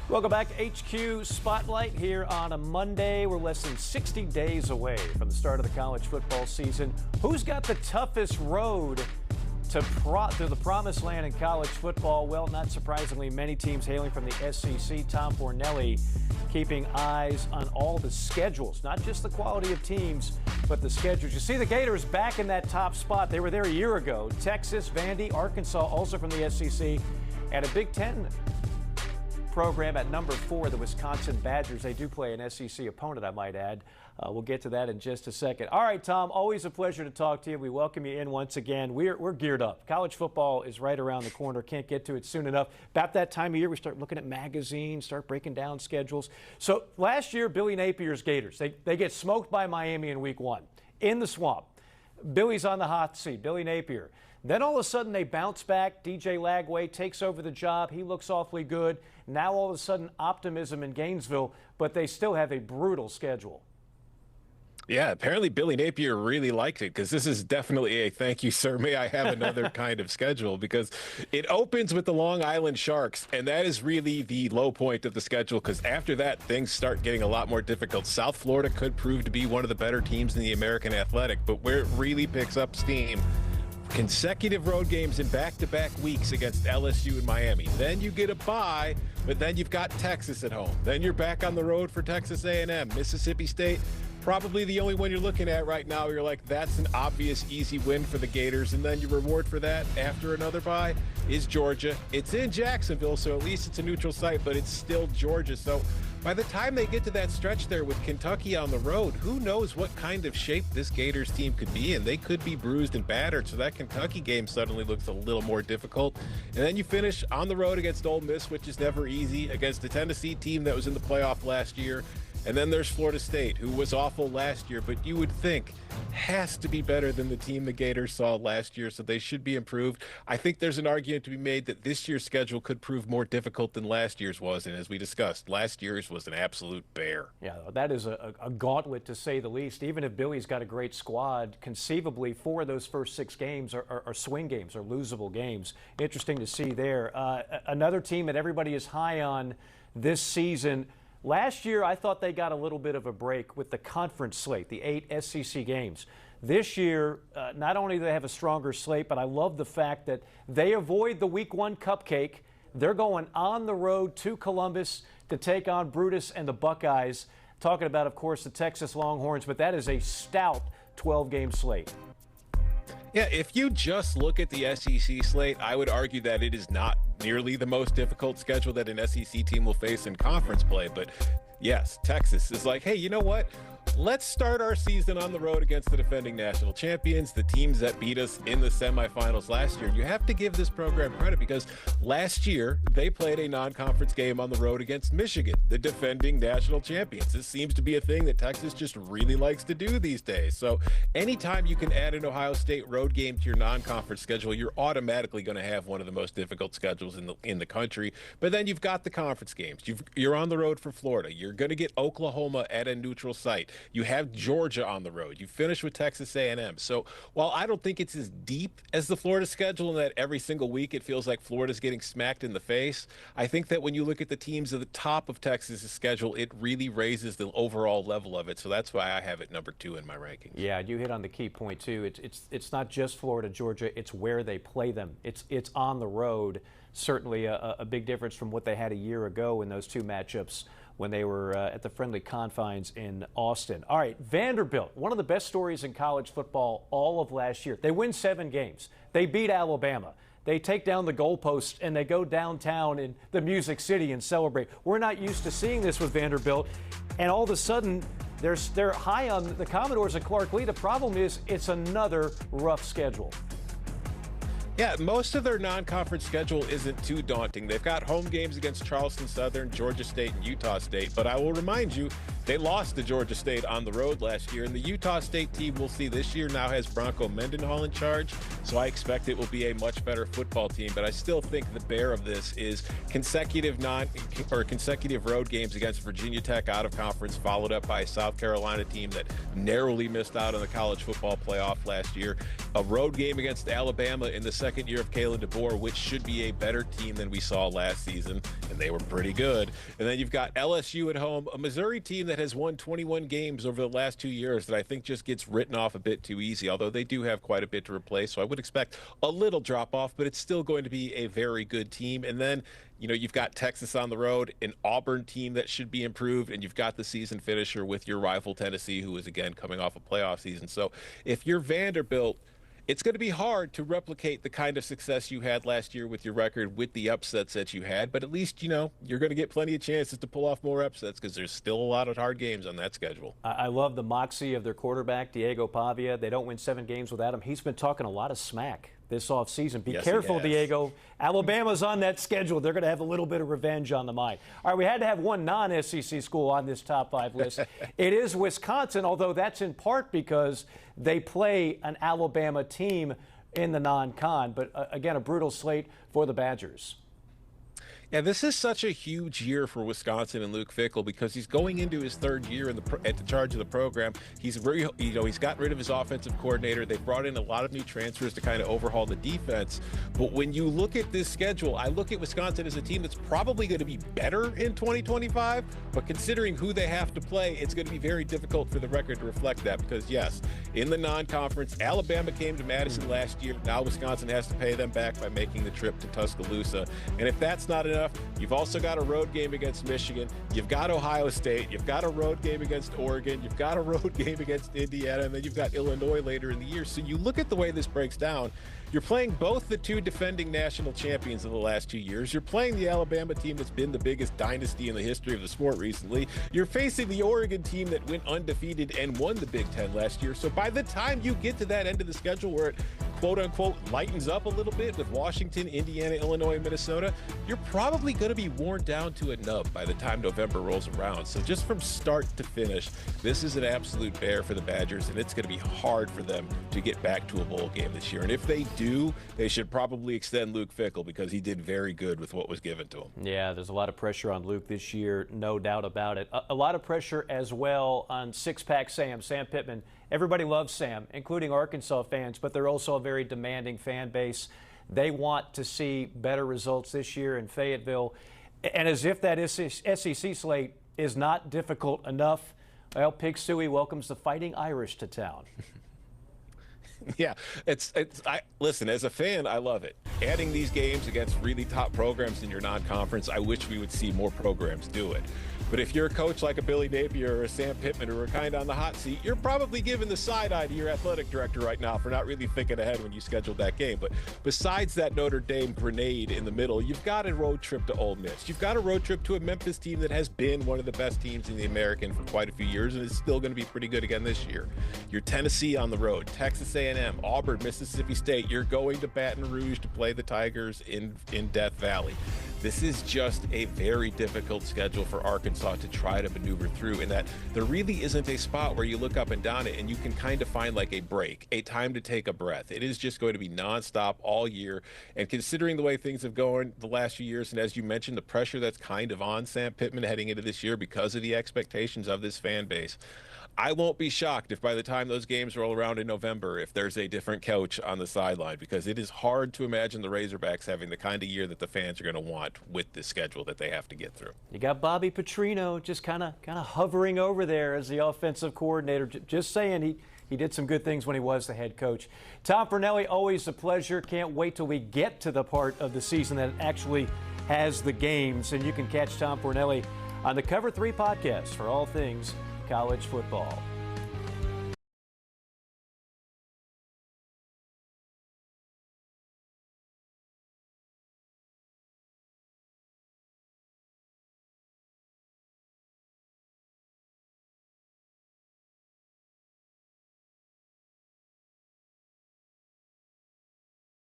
Welcome back to HQ Spotlight here on a Monday. We're less than 60 days away from the start of the college football season. Who's got the toughest road to the promised land in college football? Well, not surprisingly, many teams hailing from the SEC. Tom Fornelli keeping eyes on all the schedules, not just the quality of teams, but the schedules. You see the Gators back in that top spot. They were there a year ago. Texas, Vandy, Arkansas, also from the SEC, and a Big Ten program at number 4, the Wisconsin Badgers. They do play an SEC opponent, I might add. We'll get to that in just a second. All right, Tom, always a pleasure to talk to you. We welcome you in once again. We're geared up. College football is right around the corner. Can't get to it soon enough. About that time of year, we start looking at magazines, start breaking down schedules. So last year, Billy Napier's Gators, they get smoked by Miami in week 1 in the swamp. Billy's on the hot seat, Billy Napier. Then all of a sudden they bounce back. DJ Lagway takes over the job. He looks awfully good. Now all of a sudden optimism in Gainesville, but they still have a brutal schedule. Yeah, apparently Billy Napier really liked it because this is definitely a thank you, sir, may I have another kind of schedule, because it opens with the Long Island Sharks, and that is really the low point of the schedule because after that, things start getting a lot more difficult. South Florida could prove to be one of the better teams in the American Athletic, but where it really picks up steam, consecutive road games in back-to-back weeks against LSU and Miami. Then you get a bye, but then you've got Texas at home. Then you're back on the road for Texas A&M. Mississippi State, probably the only one you're looking at right now. You're like, that's an obvious, easy win for the Gators. And then your reward for that after another bye is Georgia. It's in Jacksonville, so at least it's a neutral site, but it's still Georgia. So by the time they get to that stretch there with Kentucky on the road, who knows what kind of shape this Gators team could be in. They could be bruised and battered, so that Kentucky game suddenly looks a little more difficult. And then you finish on the road against Ole Miss, which is never easy, against the Tennessee team that was in the playoff last year. And then there's Florida State, who was awful last year, but you would think has to be better than the team the Gators saw last year, so they should be improved. I think there's an argument to be made that this year's schedule could prove more difficult than last year's was, and as we discussed, last year's was an absolute bear. Yeah, that is a gauntlet to say the least. Even if Billy's got a great squad, conceivably 4 of those first 6 games are swing games, are losable games. Interesting to see there. Another team that everybody is high on this season. Last year, I thought they got a little bit of a break with the conference slate, the 8 SEC games. This year, not only do they have a stronger slate, but I love the fact that they avoid the Week 1 cupcake. They're going on the road to Columbus to take on Brutus and the Buckeyes. Talking about, of course, the Texas Longhorns, but that is a stout 12-game slate. Yeah, if you just look at the SEC slate, I would argue that it is not nearly the most difficult schedule that an SEC team will face in conference play. But yes, Texas is like, hey, you know what? Let's start our season on the road against the defending national champions, the teams that beat us in the semifinals last year. You have to give this program credit because last year they played a non-conference game on the road against Michigan, the defending national champions. This seems to be a thing that Texas just really likes to do these days. So anytime you can add an Ohio State road game to your non-conference schedule, you're automatically going to have one of the most difficult schedules in the country. But then you've got the conference games. You're on the road for Florida. You're going to get Oklahoma at a neutral site. You have Georgia on the road. You finish with Texas A&M. So while I don't think it's as deep as the Florida schedule in that every single week it feels like Florida's getting smacked in the face, I think that when you look at the teams at the top of Texas's schedule, it really raises the overall level of it. So that's why I have it number 2 in my rankings. Yeah, you hit on the key point, too. It's not just Florida, Georgia. It's where they play them. It's on the road. Certainly a big difference from what they had a year ago in those 2 matchups when they were at the friendly confines in Austin. All right, Vanderbilt, one of the best stories in college football all of last year. They win 7 games. They beat Alabama. They take down the goalpost and they go downtown in the Music City and celebrate. We're not used to seeing this with Vanderbilt. And all of a sudden, they're high on the Commodores and Clark Lee. The problem is it's another rough schedule. Yeah, most of their non-conference schedule isn't too daunting. They've got home games against Charleston Southern, Georgia State, and Utah State. But I will remind you, They lost to Georgia State on the road last year, and the Utah State team we'll see this year now has Bronco Mendenhall in charge, so I expect it will be a much better football team. But I still think the bear of this is consecutive road games against Virginia Tech out of conference, followed up by a South Carolina team that narrowly missed out on the college football playoff last year, a road game against Alabama in the second year of Kalen DeBoer, which should be a better team than we saw last season, and they were pretty good. And then you've got LSU at home, a Missouri team that has won 21 games over the last 2 years that I think just gets written off a bit too easy, although they do have quite a bit to replace. So I would expect a little drop off, but it's still going to be a very good team. And then, you know, you've got Texas on the road, an Auburn team that should be improved, and you've got the season finisher with your rival Tennessee, who is again coming off a playoff season. So if you're Vanderbilt, it's going to be hard to replicate the kind of success you had last year with your record, with the upsets that you had, but at least, you know, you're going to get plenty of chances to pull off more upsets because there's still a lot of hard games on that schedule. I love the moxie of their quarterback, Diego Pavia. They don't win 7 games without him. He's been talking a lot of smack this offseason. Be careful, Diego. Alabama's on that schedule. They're going to have a little bit of revenge on the mind. All right, we had to have one non-SEC school on this top 5 list. It is Wisconsin, although that's in part because they play an Alabama team in the non-con. But again, a brutal slate for the Badgers. Yeah, this is such a huge year for Wisconsin and Luke Fickell because he's going into his 3rd year at the charge of the program. He's he's gotten rid of his offensive coordinator. They brought in a lot of new transfers to kind of overhaul the defense. But when you look at this schedule, I look at Wisconsin as a team that's probably going to be better in 2025. But considering who they have to play, it's going to be very difficult for the record to reflect that because, yes, in the non-conference, Alabama came to Madison last year. Now Wisconsin has to pay them back by making the trip to Tuscaloosa. And if that's not enough, you've also got a road game against Michigan. You've got Ohio State. You've got a road game against Oregon. You've got a road game against Indiana. And then you've got Illinois later in the year. So you look at the way this breaks down. You're playing both the 2 defending national champions of the last 2 years. You're playing the Alabama team that's been the biggest dynasty in the history of the sport recently. You're facing the Oregon team that went undefeated and won the Big Ten last year. So by the time you get to that end of the schedule where it quote-unquote lightens up a little bit with Washington, Indiana, Illinois, and Minnesota, you're probably going to be worn down to a nub by the time November rolls around. So just from start to finish, this is an absolute bear for the Badgers, and it's going to be hard for them to get back to a bowl game this year. And if they do, they should probably extend Luke Fickell because he did very good with what was given to him. Yeah, there's a lot of pressure on Luke this year, no doubt about it. A lot of pressure as well on Six-Pack Sam Pittman. Everybody loves Sam, including Arkansas fans, but they're also a very demanding fan base. They want to see better results this year in Fayetteville. And as if that SEC slate is not difficult enough, well, Pig Suey welcomes the Fighting Irish to town. Yeah, listen, as a fan, I love it. Adding these games against really top programs in your non-conference, I wish we would see more programs do it. But if you're a coach like a Billy Napier or a Sam Pittman who are kind of on the hot seat, you're probably giving the side eye to your athletic director right now for not really thinking ahead when you scheduled that game. But besides that Notre Dame grenade in the middle, you've got a road trip to Ole Miss. You've got a road trip to a Memphis team that has been one of the best teams in the American for quite a few years and is still going to be pretty good again this year. You're Tennessee on the road, Texas A&M, Auburn, Mississippi State. You're going to Baton Rouge to play the Tigers in Death Valley. This is just a very difficult schedule for Arkansas to try to maneuver through, in that there really isn't a spot where you look up and down it and you can kind of find like a break, a time to take a breath. It is just going to be nonstop all year. And considering the way things have gone the last few years, and as you mentioned, the pressure that's kind of on Sam Pittman heading into this year because of the expectations of this fan base, I won't be shocked if by the time those games roll around in November, if there's a different coach on the sideline, because it is hard to imagine the Razorbacks having the kind of year that the fans are going to want with the schedule that they have to get through. You got Bobby Petrino just kind of hovering over there as the offensive coordinator. Just saying, he did some good things when he was the head coach. Tom Fornelli, always a pleasure. Can't wait till we get to the part of the season that actually has the games. And you can catch Tom Fornelli on the Cover 3 podcast for all things college football.